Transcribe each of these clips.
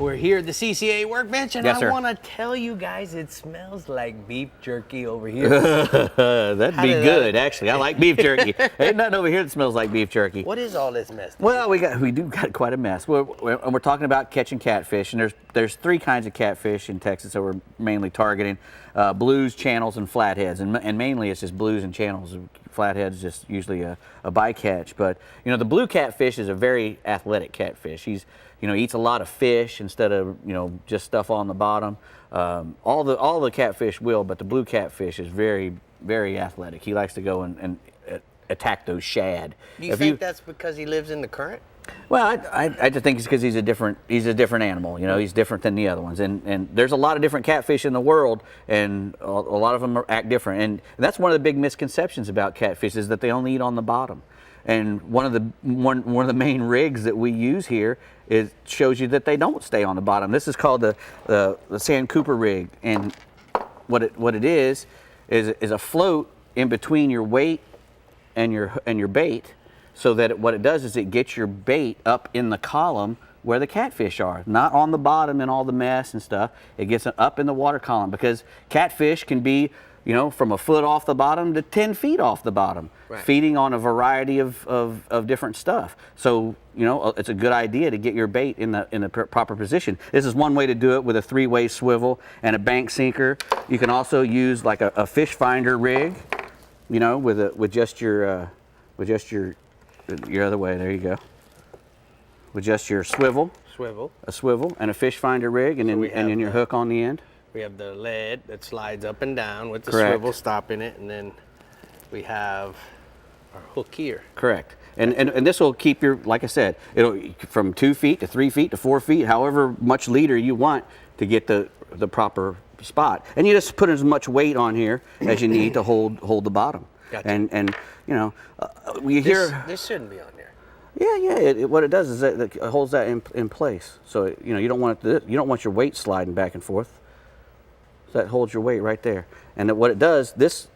We're here at the CCA workbench, and Yes, I sir. want to tell you guys it smells like beef jerky over here. That'd be did good, that- actually. I like beef jerky. Ain't nothing over here that smells like beef jerky. What is all this mess? Well, we do got quite a mess. We're talking about catching catfish, and there's three kinds of catfish in Texas that we're mainly targeting: blues, channels, and flatheads. And mainly it's just blues and channels. Flatheads just usually a bycatch. But you know, the blue catfish is a very athletic catfish. He's eats a lot of fish instead of just stuff on the bottom. All the catfish will, but the blue catfish is very, very athletic. He likes to go and attack those shad. Do you think that's because he lives in the current? Well, I just think it's because he's a different animal. He's different than the other ones. And there's a lot of different catfish in the world, and a lot of them act different. And that's one of the big misconceptions about catfish is that they only eat on the bottom. And one of the main rigs that we use here shows you that they don't stay on the bottom. This is called the Sand Cooper rig, and what it is a float in between your weight and your bait, so that what it does is it gets your bait up in the column where the catfish are, not on the bottom and all the mess and stuff. It gets up in the water column, because catfish can be from a foot off the bottom to 10 feet off the bottom, right, feeding on a variety of different stuff. So, it's a good idea to get your bait in the proper position. This is one way to do it, with a 3-way swivel and a bank sinker. You can also use like a fish finder rig, with just your other way. There you go. With just your a swivel and a fish finder rig, and then your hook on the end. We have the lead that slides up and down with the Correct. swivel stopping it, and then we have our hook here. Correct. And this will keep like I said, it'll from 2 feet to 3 feet to 4 feet, however much leader you want to get the proper spot. And you just put as much weight on here as you need to hold the bottom. Gotcha. And this shouldn't be on there. Yeah. What it does is it holds that in place. So you don't want your weight sliding back and forth. So that holds your weight right there. And what it does is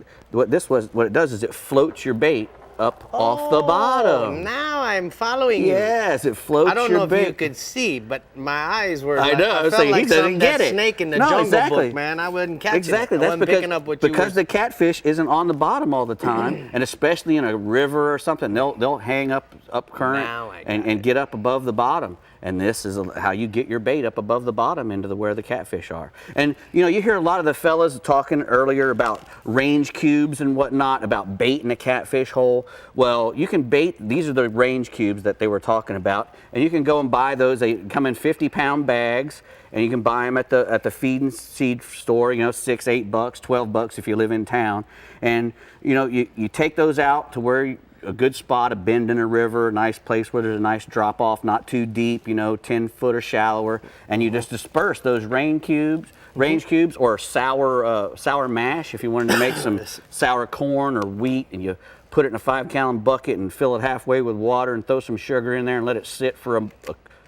it floats your bait up off the bottom. Now I'm following you. Yes, it floats your bait. I don't know if you could see, but my eyes were. I know. I felt like he doesn't get that it. Snake in the No, Jungle exactly. Book, man. I wasn't catching Exactly. it. I That's wasn't picking up what you because were. the catfish isn't on the bottom all the time, and especially in a river or something, they'll hang up current and get up above the bottom. And this is how you get your bait up above the bottom into where the catfish are. And you hear a lot of the fellas talking earlier about range cubes and whatnot, about baiting a catfish hole. Well, you can bait, these are the range cubes that they were talking about, and you can go and buy those. They come in 50-pound bags, and you can buy them at the feed and seed store, $6, $8, $12 if you live in town. And you take those out to where a good spot, a bend in a river, a nice place where there's a nice drop off, not too deep, 10 foot or shallower, and you just disperse those range cubes or sour mash if you wanted to make some sour corn or wheat, and you put it in a 5-gallon bucket and fill it halfway with water and throw some sugar in there and let it sit for a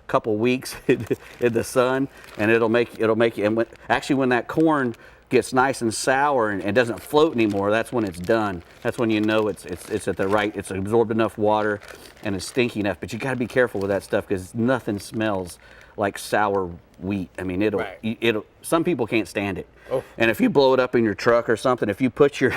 couple weeks in the sun, and it'll make you. And when that corn gets nice and sour and doesn't float anymore, that's when it's done. That's when it's at the right, it's absorbed enough water and it's stinky enough. But you got to be careful with that stuff, because nothing smells like sour wheat. I mean, it'll some people can't stand it. Oh. And if you blow it up in your truck or something, if you put your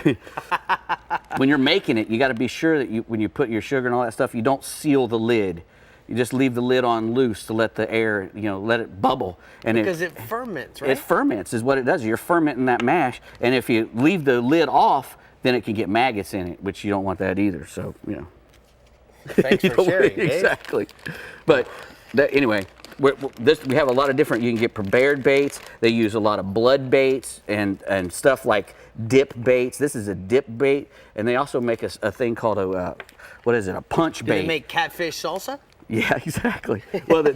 when you're making it, you got to be sure that when you put your sugar and all that stuff, you don't seal the lid. You just leave the lid on loose to let the air, let it bubble. And because it ferments, right? It ferments is what it does. You're fermenting that mash. And if you leave the lid off, then it can get maggots in it, which you don't want that either. So, Thanks for sharing, Dave. Exactly. But anyway, we have a lot of different, you can get prepared baits. They use a lot of blood baits and stuff like dip baits. This is a dip bait. And they also make a thing called a punch bait. Do they make catfish salsa? Yeah, exactly. Well, the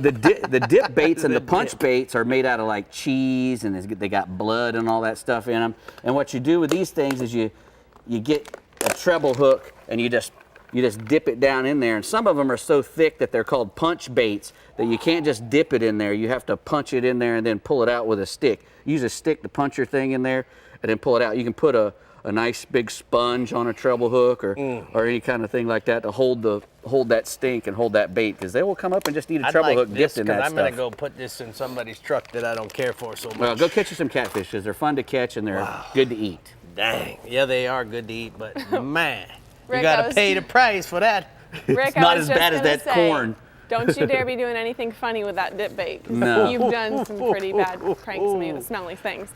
dip baits and the punch baits are made out of like cheese, and they got blood and all that stuff in them. And what you do with these things is you get a treble hook and you just dip it down in there. And some of them are so thick that they're called punch baits that you can't just dip it in there. You have to punch it in there and then pull it out with a stick. Use a stick to punch your thing in there and then pull it out. You can put a a nice big sponge on a treble hook or any kind of thing like that to hold that stink and hold that bait, because they will come up and just eat a treble hook dipped in that I'm stuff. gonna go put this in somebody's truck that I don't care for so much. Well, go catch you some catfish, because they're fun to catch and they're good to eat. Dang, yeah, they are good to eat, but man, Rick, you gotta pay the price for that. Rick, It's not I was as bad just as that gonna say, corn. Don't you dare be doing anything funny with that dip bait. 'Cause No. You've done some pretty bad pranks to me with smelly things.